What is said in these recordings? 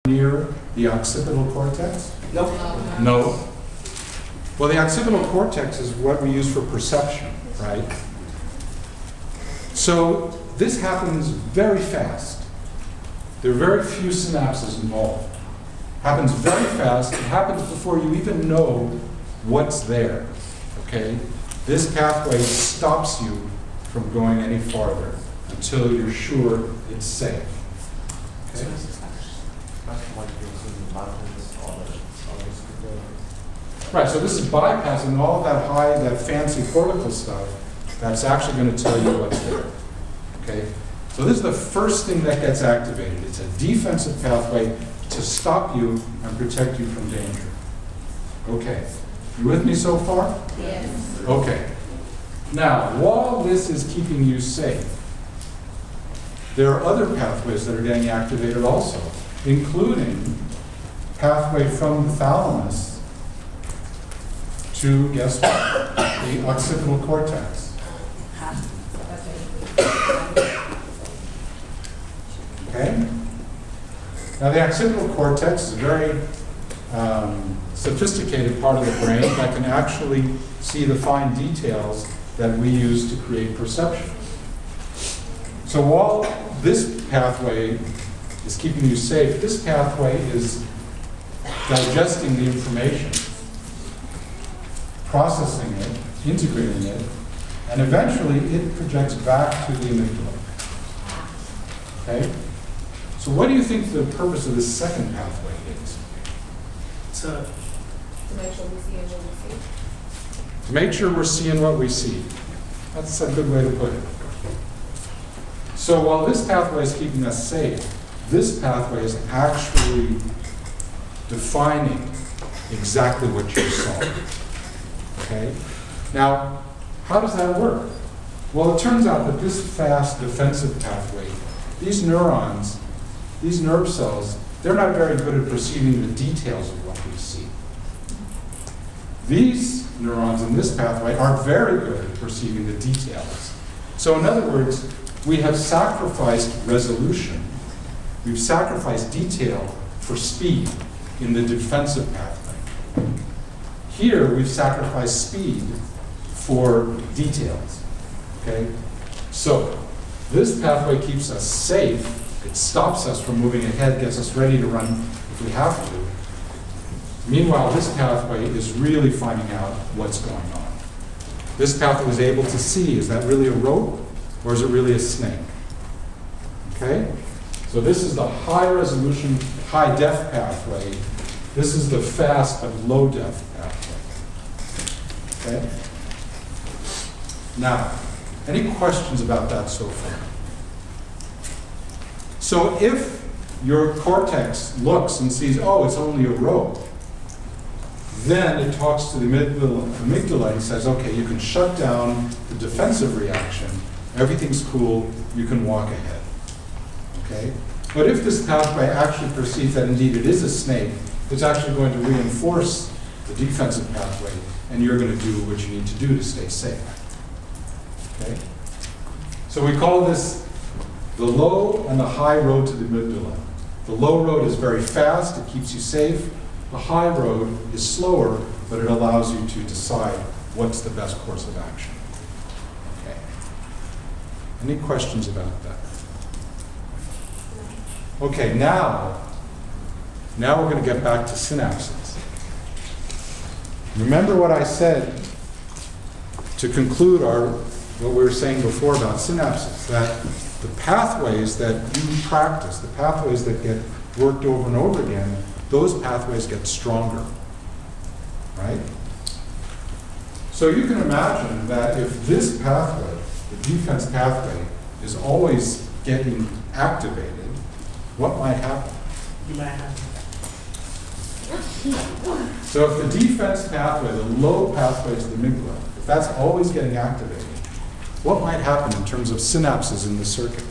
near the occipital cortex? Nope. No. Well, the occipital cortex is what we use for perception, right? So this happens very fast. There are very few synapses involved. Happens very fast. It happens before you even know what's there, okay? This pathway stops you from going any farther until you're sure it's safe. Okay? Right, so this is bypassing all that fancy cortical stuff that's actually going to tell you what's there. Okay? So this is the first thing that gets activated. It's a defensive pathway to stop you and protect you from danger. Okay. You with me so far? Yes. Okay. Now, while this is keeping you safe, there are other pathways that are getting activated also, including pathway from the thalamus to, guess what, the occipital cortex. Okay? Now the occipital cortex is a very sophisticated part of the brain that can actually see the fine details that we use to create perception. So while this pathway is keeping you safe, this pathway is digesting the information, processing it, integrating it, and eventually it projects back to the amygdala. Okay? So what do you think the purpose of this second pathway is? To make sure we see what we see. To make sure we're seeing what we see. That's a good way to put it. So while this pathway is keeping us safe, this pathway is actually defining exactly what you saw. Okay? Now, how does that work? Well, it turns out that this fast defensive pathway, these neurons, these nerve cells, they're not very good at perceiving the details of what we see. These neurons in this pathway are very good at perceiving the details. So in other words, we have sacrificed resolution. We've sacrificed detail for speed in the defensive pathway. Here, we've sacrificed speed for details. Okay? So, this pathway keeps us safe. It stops us from moving ahead, gets us ready to run if we have to. Meanwhile, this pathway is really finding out what's going on. This pathway is able to see, is that really a rope or is it really a snake? Okay? So this is the high resolution, high def pathway. This is the fast but low def pathway. Okay? Now, any questions about that so far? So if your cortex looks and sees, oh, it's only a rope, then it talks to the amygdala and says, okay, you can shut down the defensive reaction, everything's cool, you can walk ahead. Okay? But if this pathway actually perceives that indeed it is a snake, it's actually going to reinforce the defensive pathway, and you're going to do what you need to do to stay safe. Okay? So we call this the low and the high road to the amygdala. The low road is very fast, it keeps you safe. The high road is slower, but it allows you to decide what's the best course of action. Okay. Any questions about that? Okay, now we're going to get back to synapses. Remember what I said to conclude what we were saying before about synapses, that the pathways that you practice, the pathways that get worked over and over again, those pathways get stronger, right? So you can imagine that if this pathway, the defense pathway, is always getting activated, what might happen? You might have. So if the defense pathway, the low pathway to the amygdala, if that's always getting activated, what might happen in terms of synapses in the circuit?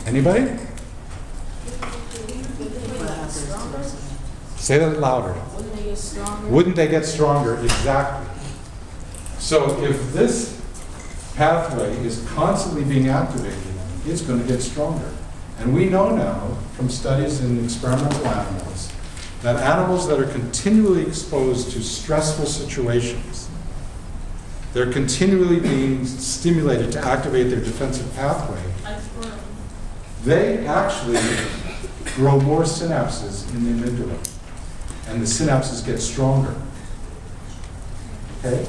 Anybody? Say that louder. Wouldn't they get stronger? Wouldn't they get stronger? Exactly. So if this pathway is constantly being activated, it's going to get stronger. And we know now from studies in experimental animals that animals that are continually exposed to stressful situations, they're continually being stimulated to activate their defensive pathway. They actually grow more synapses in the amygdala, and the synapses get stronger. Okay?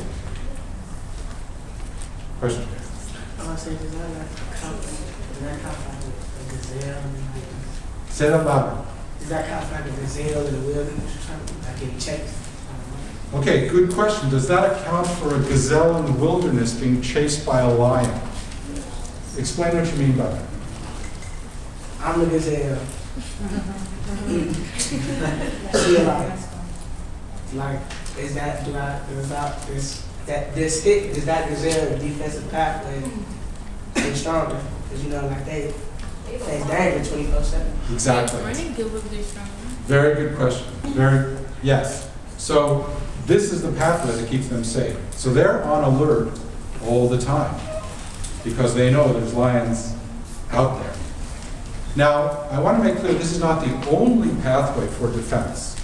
Question? Say that louder. Is that kind of like a gazelle in the wilderness or something? Like getting chased? Okay, good question. Does that account for a gazelle in the wilderness being chased by a lion? Explain what you mean by that. I'm the gazelle. See a lion. Like, is that, do I, without this, that this stick, is that gazelle defensive pathway getting stronger? Because you know, like they dangerous 24/7. Exactly. Running good with their stronger. Very good question. Yes. So this is the pathway that keeps them safe. So they're on alert all the time because they know there's lions out there. Now, I want to make clear this is not the only pathway for defense.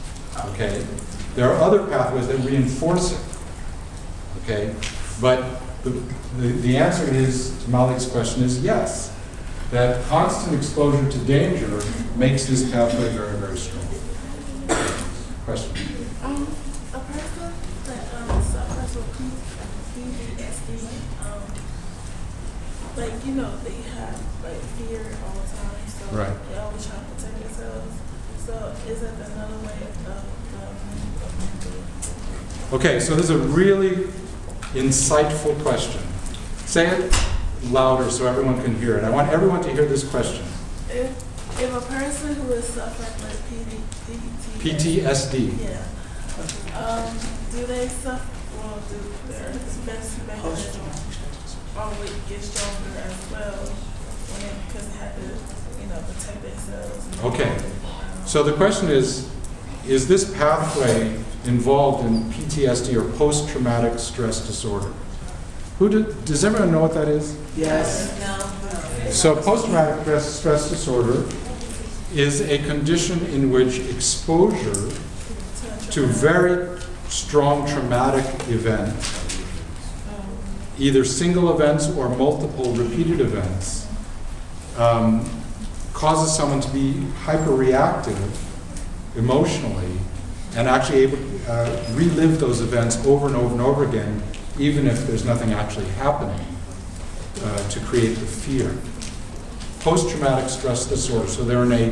Okay? There are other pathways that reinforce it. Okay? But the answer is, to Malik's question, is yes. That constant exposure to danger makes this pathway very, very strong. Question? A person that suffers with PTSD, like, you know, they have like fear all the time, so Right. they always try to protect themselves. So is it another way of Okay, so this is a really insightful question. Say it louder so everyone can hear it. I want everyone to hear this question. if a person who is suffering with PTSD. yeah, do they suffer? Well, do their defense mechanism always get stronger as well because they have to, you know, protect themselves? Okay. So the question is this pathway involved in PTSD or post-traumatic stress disorder? Does everyone know what that is? Yes. So post-traumatic stress disorder is a condition in which exposure to very strong traumatic event, either single events or multiple repeated events, causes someone to be hyperreactive emotionally and actually able to relive those events over and over and over again, even if there's nothing actually happening to create the fear. Post-traumatic stress disorder, so they're in a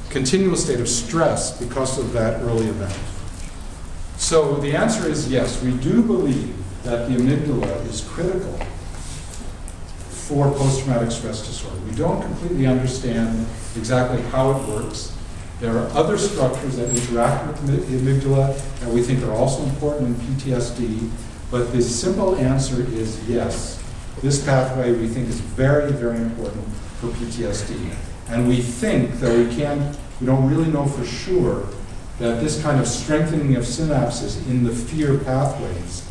continual state of stress because of that early event. So the answer is yes, we do believe that the amygdala is critical for post-traumatic stress disorder. We don't completely understand exactly how it works. There are other structures that interact with the amygdala that we think are also important in PTSD, but the simple answer is yes. This pathway we think is very, very important for PTSD. And we think, though we don't really know for sure, that this kind of strengthening of synapses in the fear pathways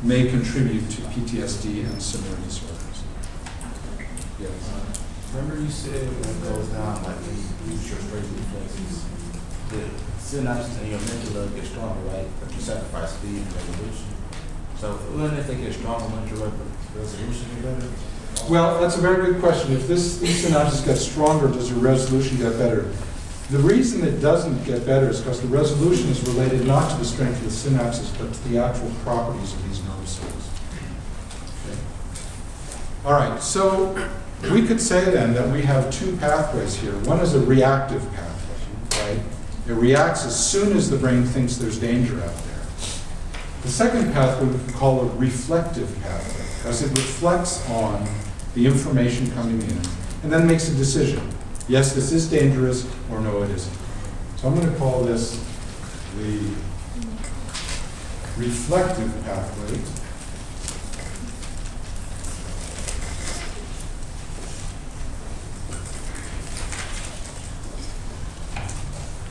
may contribute to PTSD and similar disorders. Yes. Remember you said when it goes down, like when you use your straight reflexes, the synapses in your amygdala get stronger, right? But you sacrifice speed and resolution. So wouldn't if they get stronger, wouldn't your resolution get better? Well, that's a very good question. If these synapses get stronger, does your resolution get better? The reason it doesn't get better is because the resolution is related not to the strength of the synapses, but to the actual properties of these nerve cells. Okay. All right, so we could say then that we have two pathways here. One is a reactive pathway, right? It reacts as soon as the brain thinks there's danger out there. The second pathway we could call a reflective pathway, because it reflects on the information coming in and then makes a decision. Yes, this is dangerous, or no, it isn't. So I'm going to call this the reflective pathway.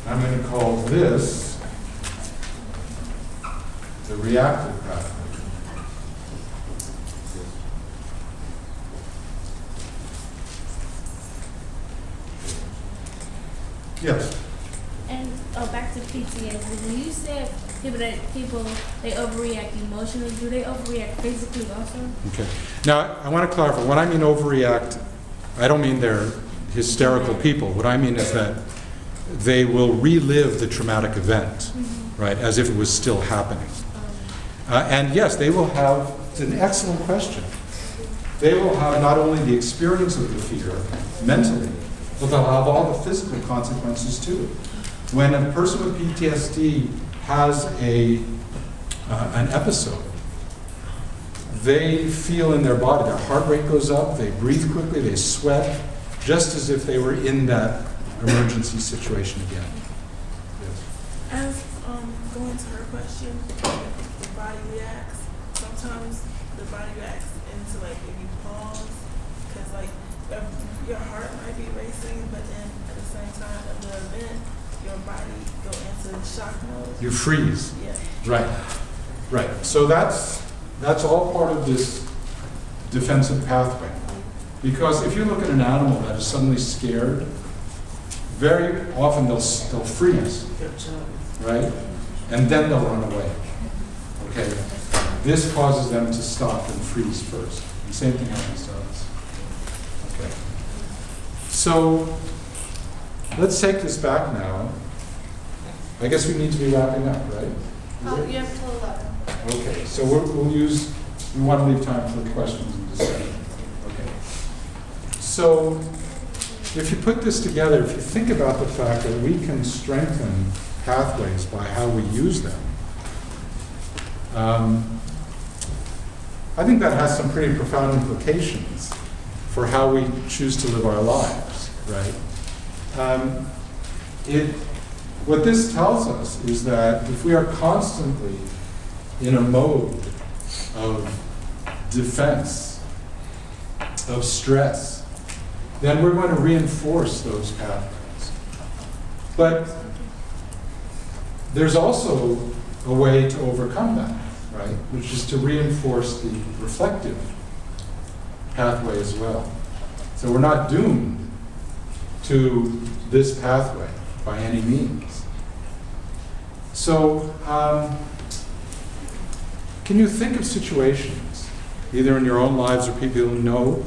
I'm going to call this the reactive pathway. Yes. And back to PTSD. When you said people they overreact emotionally, do they overreact physically also? Okay. Now, I want to clarify. When I mean overreact, I don't mean they're hysterical people. What I mean is that they will relive the traumatic event, right, as if it was still happening. And yes, they will have, it's an excellent question. They will have not only the experience of the fear mentally, but they'll have all the physical consequences too. When a person with PTSD has an episode, they feel in their body, their heart rate goes up, they breathe quickly, they sweat, just as if they were in that emergency situation again. Yes. As going to her question, the body reacts. Sometimes the body reacts into like if you pause, because like your heart might be racing, but then at the same time of the event, your body go into shock mode. You freeze. Yeah. Right. Right. So that's all part of this defensive pathway. Because if you look at an animal that is suddenly scared, very often they'll freeze, right? And then they'll run away. Okay? This causes them to stop and freeze first. The same thing happens to us. Okay. So let's take this back now. I guess we need to be wrapping up, right? You have till 11. Okay, so we want to leave time for questions and discussion. Okay. So if you put this together, if you think about the fact that we can strengthen pathways by how we use them, I think that has some pretty profound implications for how we choose to live our lives, right? What this tells us is that if we are constantly in a mode of defense, of stress, then we're going to reinforce those pathways. But there's also a way to overcome that, right? Which is to reinforce the reflective pathway as well. So we're not doomed to this pathway by any means. So, can you think of situations, either in your own lives or people you know,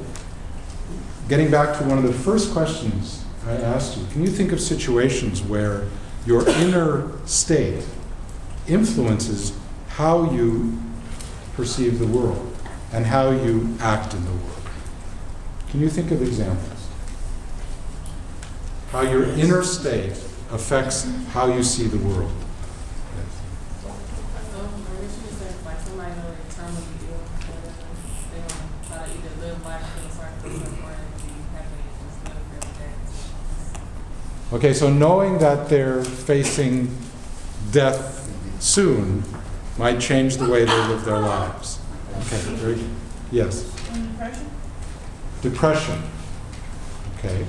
getting back to one of the first questions I asked you, can you think of situations where your inner state influences how you perceive the world and how you act in the world? Can you think of examples? How your inner state affects how you see the world. Okay, so knowing that they're facing death soon might change the way they live their lives. Okay, very good. Yes? Depression? Depression. Okay.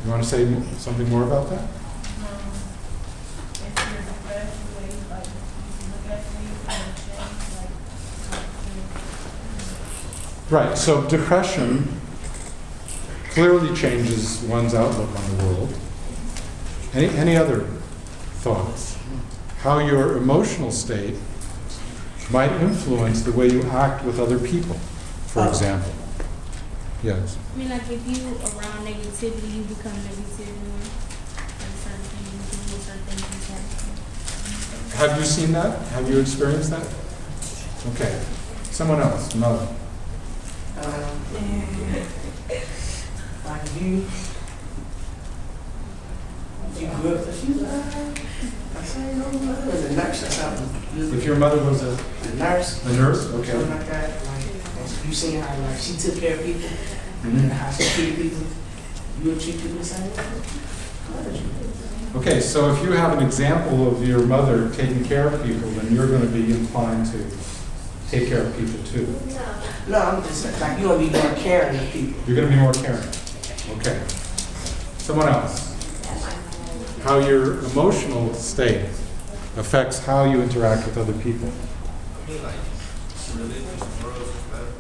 You want to say something more about that? If you're depressed, the way like you look at things and change, like Right, so depression clearly changes one's outlook on the world. Any other thoughts? How your emotional state might influence the way you act with other people, for example. Yes. I mean, like if you around negativity, you become negative more. And certain things, you do certain things. Have you seen that? Have you experienced that? Okay. Someone else, another. Like you grew up, she was I say no, mother was a nurse or something. If your mother was a nurse, nurse, okay. something like that. Like you seen how like she took care of people Mhm. and how she treated people. You would treat people the same way. Okay, so if you have an example of your mother taking care of people, then you're going to be inclined to take care of people too. No, I'm just like you want to be more caring of people. You're going to be more caring. Okay. Someone else. How your emotional state affects how you interact with other people. I mean, like, religious morals is better.